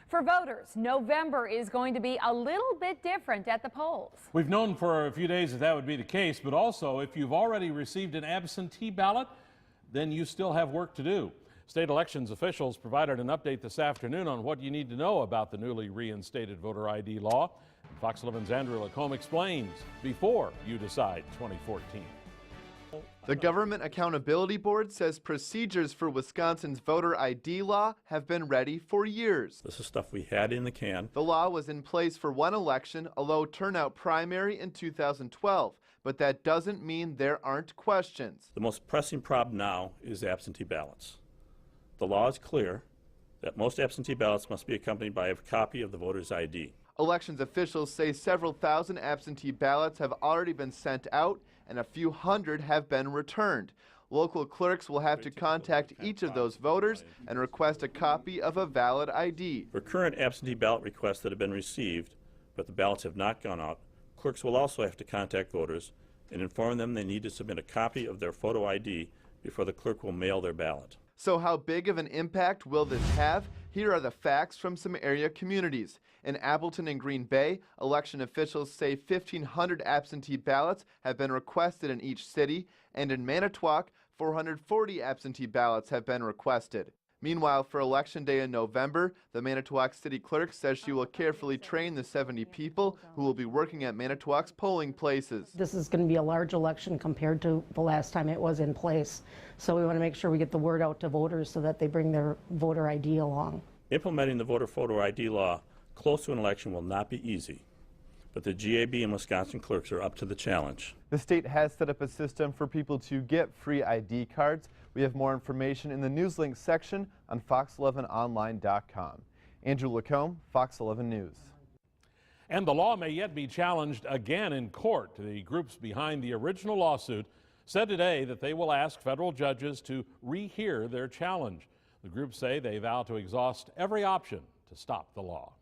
For voters, November is going to be a little bit different at the polls. We've known for a few days that would be the case, but also if you've already received an absentee ballot, then you still have work to do. State elections officials provided an update this afternoon on what you need to know about the newly reinstated voter ID law. Fox 11's Andrew LaCombe explains before you decide 2014. The Government Accountability Board says procedures for Wisconsin's voter ID law have been ready for years. This is stuff we had in the can. The law was in place for one election, a low turnout primary in 2012, but that doesn't mean there aren't questions. The most pressing problem now is absentee ballots. The law is clear that most absentee ballots must be accompanied by a copy of the voter's ID. Elections officials say several thousand absentee ballots have already been sent out and a few hundred have been returned. Local clerks will have to contact each of those voters and request a copy of a valid ID. For current absentee ballot requests that have been received, but the ballots have not gone out, clerks will also have to contact voters and inform them they need to submit a copy of their photo ID before the clerk will mail their ballot. So how big of an impact will this have? Here are the facts from some area communities. In Appleton and Green Bay, election officials say 1,500 absentee ballots have been requested in each city, and in Manitowoc, 440 absentee ballots have been requested. Meanwhile, for Election Day in November, the Manitowoc City Clerk says she will carefully train the 70 people who will be working at Manitowoc's polling places. This is going to be a large election compared to the last time it was in place. So we want to make sure we get the word out to voters so that they bring their voter ID along. Implementing the voter photo ID law close to an election will not be easy, but the GAB and Wisconsin clerks are up to the challenge. The state has set up a system for people to get free ID cards. We have more information in the Newslink section on fox11online.com. Andrew LaCombe, Fox 11 News. And the law may yet be challenged again in court. The groups behind the original lawsuit said today that they will ask federal judges to rehear their challenge. The groups say they vow to exhaust every option to stop the law.